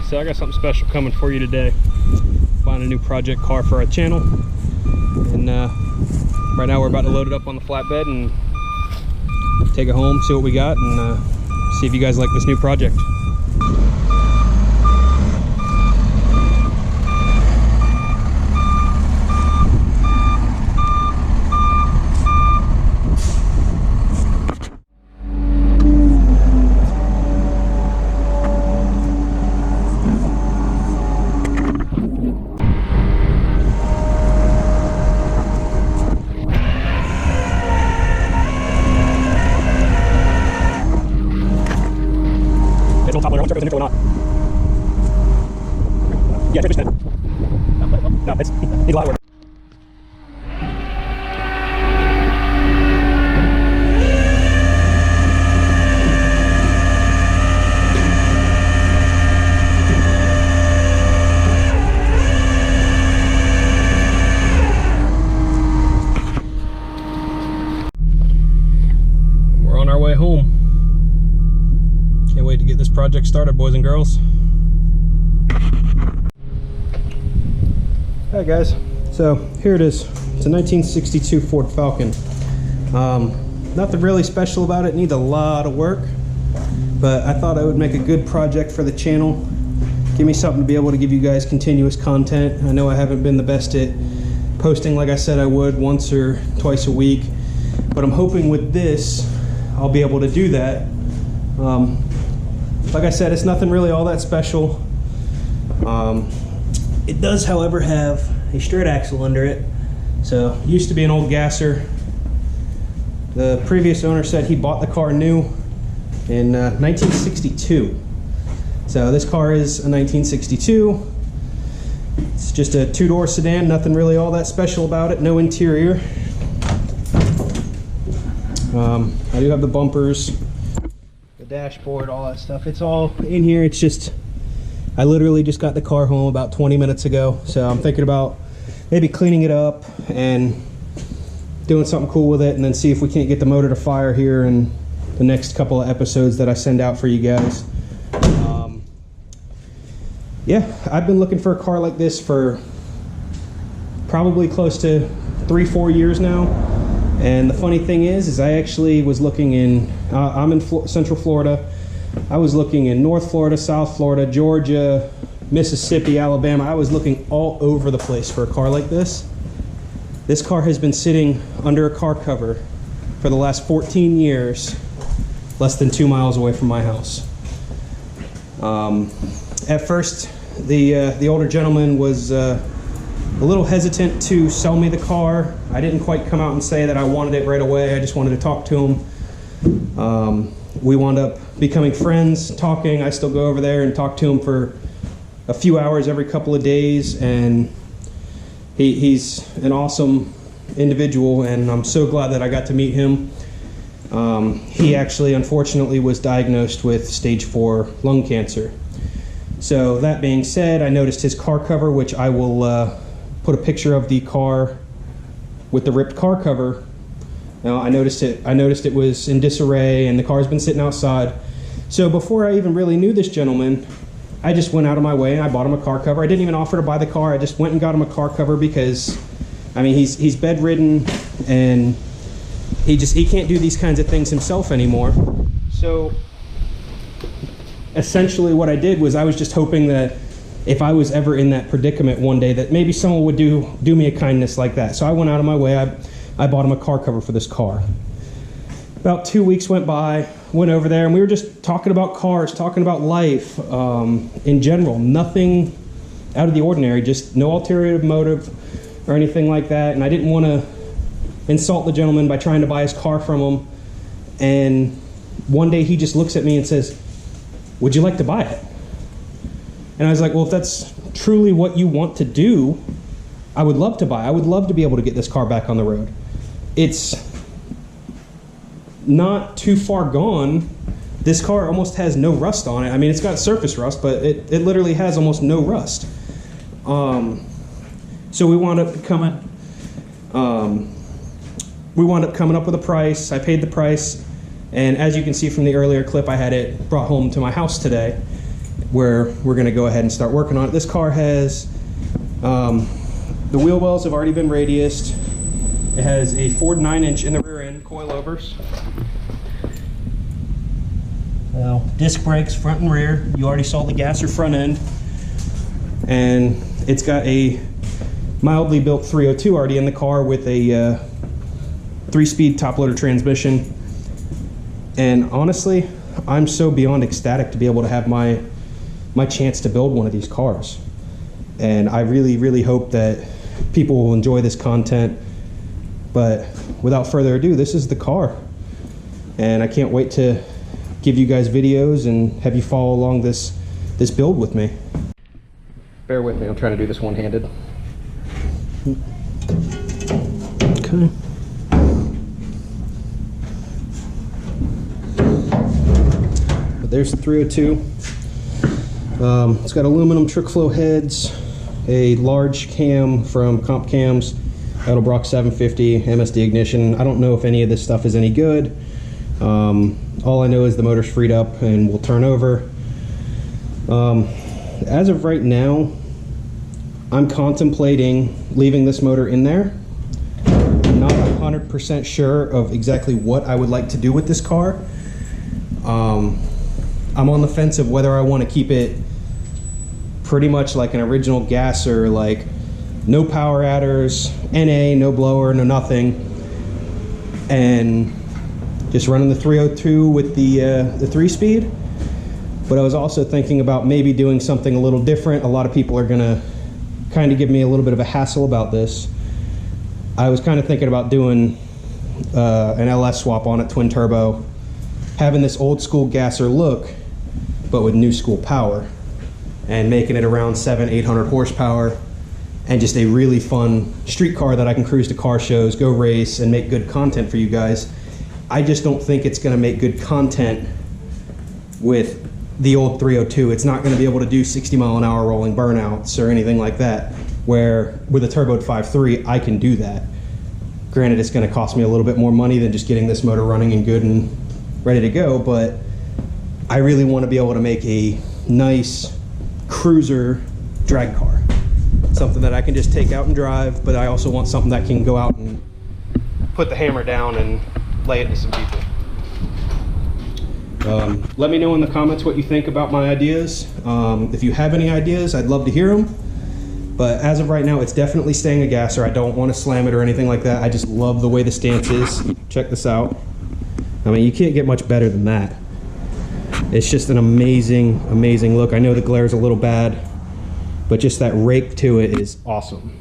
So I got something special coming for you today. Find a new project car for our channel. And right now we're about to load it up on the flatbed and take it home, see what we got, and see if you guys like this new project. Is it neutral or not? Yeah, transmission. No, it's needs a lot of work. We're on our way home. Can't wait to get this project started, boys and girls. Hi guys, so here it is. It's a 1962 Ford Falcon. Nothing really special about it, needs a lot of work, but I thought I would make a good project for the channel. Give me something to be able to give you guys continuous content. I know I haven't been the best at posting like I said I would, once or twice a week, but I'm hoping with this I'll be able to do that. Like I said, it's nothing really all that special. It does, however, have a straight axle under it. So, it used to be an old gasser. The previous owner said he bought the car new in 1962. So this car is a 1962. It's just a two-door sedan, nothing really all that special about it, no interior. I do have the bumpers, dashboard, all that stuff. It's all in here. It's just, I literally just got the car home about 20 minutes ago, so I'm thinking about maybe cleaning it up and doing something cool with it, and then see if we can't get the motor to fire here in the next couple of episodes that I send out for you guys. Yeah, I've been looking for a car like this for probably close to 3-4 years now. And the funny thing is I actually was looking in, I'm in Central Florida. I was looking in North Florida, South Florida, Georgia, Mississippi, Alabama. I was looking all over the place for a car like this. This car has been sitting under a car cover for the last 14 years, less than 2 miles away from my house. At first, the older gentleman was a little hesitant to sell me the car. I didn't quite come out and say that I wanted it right away. I just wanted to talk to him. We wound up becoming friends, talking. I still go over there and talk to him for a few hours every couple of days, and he's an awesome individual, and I'm so glad that I got to meet him. He actually, unfortunately, was diagnosed with stage 4 lung cancer. So that being said, I noticed his car cover, which I will put a picture of the car with the ripped car cover. Now, I noticed it was in disarray, and the car's been sitting outside. So before I even really knew this gentleman, I just went out of my way and I bought him a car cover. I didn't even offer to buy the car. I just went and got him a car cover because, I mean, he's bedridden, and he can't do these kinds of things himself anymore. So essentially what I did was I was just hoping that if I was ever in that predicament one day, that maybe someone would do me a kindness like that. So I went out of my way. I bought him a car cover for this car. About 2 weeks went by, went over there, and we were just talking about cars, talking about life in general. Nothing out of the ordinary, just no ulterior motive or anything like that. And I didn't want to insult the gentleman by trying to buy his car from him. And one day he just looks at me and says, "Would you like to buy it?" And I was like, well, if that's truly what you want to do, I would love to buy. I would love to be able to get this car back on the road. It's not too far gone. This car almost has no rust on it. I mean, it's got surface rust, but it literally has almost no rust. So we wound up coming up with a price. I paid the price, and as you can see from the earlier clip, I had it brought home to my house today. where we're going to go ahead and start working on it. This car has, the wheel wells have already been radiused. It has a Ford 9-inch in the rear end, coilovers. Disc brakes, front and rear. You already saw the gasser front end. And it's got a mildly built 302 already in the car with a 3-speed top loader transmission. And honestly, I'm so beyond ecstatic to be able to have my chance to build one of these cars. And I really, really hope that people will enjoy this content. But without further ado, this is the car. And I can't wait to give you guys videos and have you follow along this build with me. Bear with me, I'm trying to do this one-handed. Okay. But there's the 302. It's got aluminum trick flow heads, a large cam from Comp Cams, Edelbrock 750, MSD ignition. I don't know if any of this stuff is any good. All I know is the motor's freed up and will turn over. As of right now, I'm contemplating leaving this motor in there. I'm not 100% sure of exactly what I would like to do with this car. I'm on the fence of whether I want to keep it pretty much like an original gasser, like no power adders, NA, no blower, no nothing, and just running the 302 with the 3-speed. But I was also thinking about maybe doing something a little different. A lot of people are gonna kind of give me a little bit of a hassle about this. I was kind of thinking about doing an LS swap on it, twin turbo, having this old school gasser look, but with new school power, and making it around 700-800 horsepower, and just a really fun street car that I can cruise to car shows, go race, and make good content for you guys. I just don't think it's gonna make good content with the old 302. It's not gonna be able to do 60-mile-an-hour rolling burnouts or anything like that, where with a turboed 5.3, I can do that. Granted, it's gonna cost me a little bit more money than just getting this motor running and good and ready to go, but I really wanna be able to make a nice cruiser drag car. Something that I can just take out and drive, but I also want something that can go out and put the hammer down and lay it to some people. Let me know in the comments what you think about my ideas. If you have any ideas, I'd love to hear them. But as of right now, it's definitely staying a gasser. I don't want to slam it or anything like that. I just love the way the stance is. Check this out. I mean, you can't get much better than that. It's just an amazing, amazing look. I know the glare's a little bad, but just that rake to it is awesome.